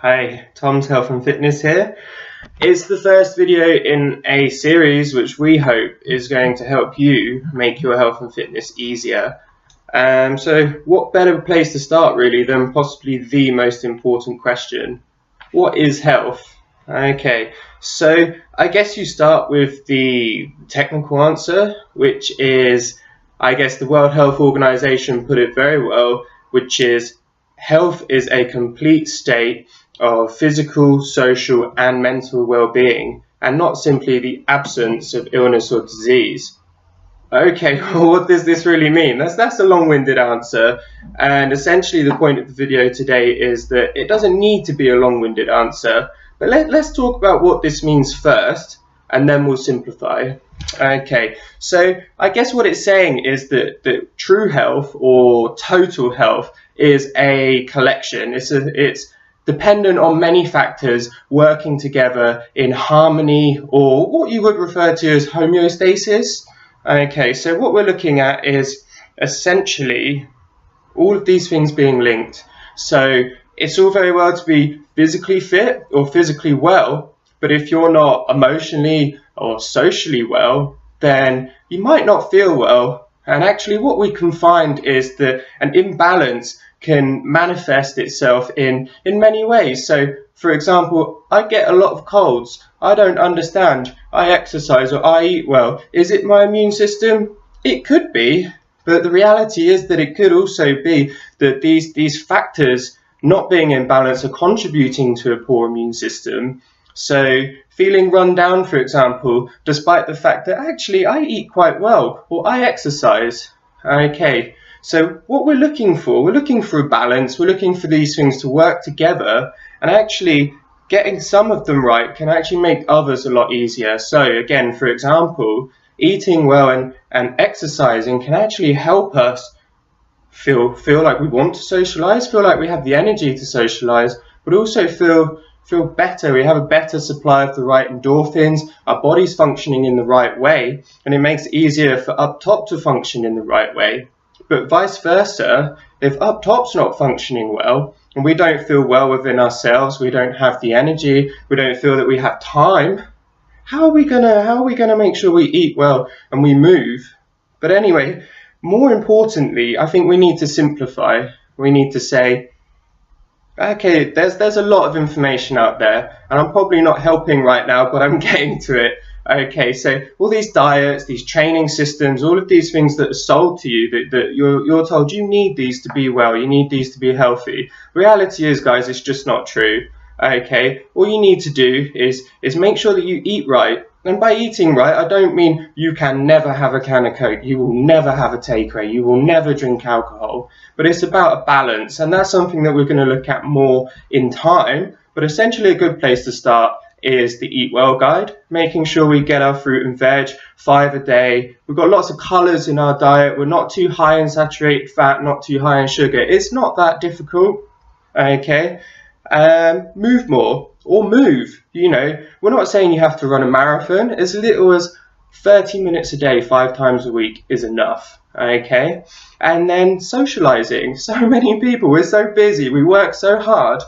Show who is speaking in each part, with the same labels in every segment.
Speaker 1: Hi, Tom's Health and Fitness here. It's the first video in a series which we hope is going to help you make your health and fitness easier. So what better place to start really than possibly the most important question? What is health? Okay, so I guess you start with the technical answer, which is, I guess the World Health Organization put it very well, which is health is a complete state of physical, social and mental well-being, and not simply the absence of illness or disease. Okay, well, what does this really mean? That's a long-winded answer, and essentially the point of the video today is that it doesn't need to be a long-winded answer, but let's talk about what this means first, and then we'll simplify. Okay, so I guess what it's saying is that true health or total health is a collection. It's dependent on many factors working together in harmony, or what you would refer to as homeostasis. Okay, so what we're looking at is essentially all of these things being linked. So it's all very well to be physically fit or physically well, but if you're not emotionally or socially well, then you might not feel well. And actually what we can find is that an imbalance can manifest itself in many ways. So for example, I get a lot of colds. I don't understand. I exercise or I eat well. Is it my immune system? It could be, but the reality is that it could also be that these factors not being in balance are contributing to a poor immune system. So feeling run down, for example, despite the fact that actually I eat quite well or I exercise. Okay, so what we're looking for a balance. We're looking for these things to work together, and actually getting some of them right can actually make others a lot easier. So again, for example, eating well and exercising can actually help us feel like we want to socialize, feel like we have the energy to socialize, but also feel better. We have a better supply of the right endorphins, our body's functioning in the right way, and it makes it easier for up top to function in the right way. But vice versa, if up top's not functioning well, and we don't feel well within ourselves, we don't have the energy, we don't feel that we have time, how are we gonna make sure we eat well and we move? But anyway, more importantly, I think we need to simplify. We need to say, okay, there's a lot of information out there, and I'm probably not helping right now, but I'm getting to it. Okay, so all these diets, these training systems, all of these things that are sold to you, that you're told you need these to be well, you need these to be healthy. Reality is, guys, it's just not true. Okay, all you need to do is make sure that you eat right. And by eating right, I don't mean you can never have a can of Coke, you will never have a takeaway, you will never drink alcohol. But it's about a balance, and that's something that we're going to look at more in time. But essentially a good place to start is the Eat Well guide, making sure we get our fruit and veg, 5 a day. We've got lots of colours in our diet. We're not too high in saturated fat, not too high in sugar. It's not that difficult. Okay, move more or move. You know, we're not saying you have to run a marathon. As little as 30 minutes a day, 5 times a week is enough. Okay, and then socializing. So many people, we're so busy, we work so hard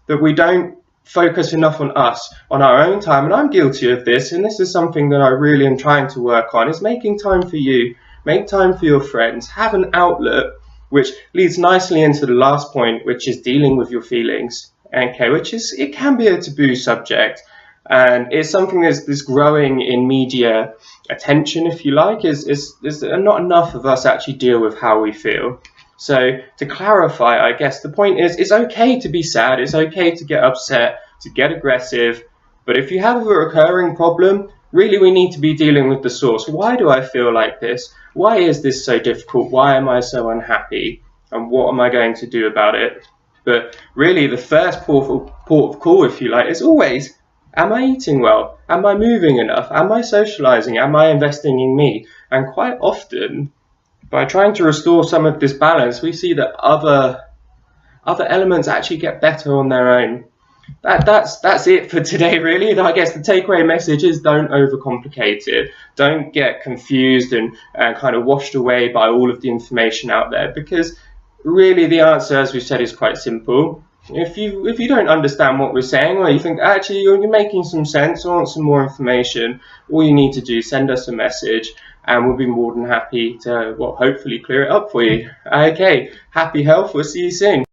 Speaker 1: that we don't focus enough on us, on our own time. And I'm guilty of this, and this is something that I really am trying to work on, is making time for you, make time for your friends, have an outlet, which leads nicely into the last point, which is dealing with your feelings. Okay, it can be a taboo subject, and it's something that's growing in media attention, if you like. Is not enough of us actually deal with how we feel. So to clarify, I guess the point is, it's okay to be sad, it's okay to get upset, to get aggressive, but if you have a recurring problem, really we need to be dealing with the source. Why do I feel like this? Why is this so difficult? Why am I so unhappy? And what am I going to do about it? But really the first port of call, if you like, is always, am I eating well? Am I moving enough? Am I socializing? Am I investing in me? And quite often, by trying to restore some of this balance, we see that other elements actually get better on their own. That's it for today, really. I guess the takeaway message is, don't overcomplicate it. Don't get confused and kind of washed away by all of the information out there, because really the answer, as we said, is quite simple. if you don't understand what we're saying, or you think actually you're making some sense or want some more information, all you need to do is send us a message and we'll be more than happy to, well, hopefully clear it up for you. Okay, happy health, we'll see you soon.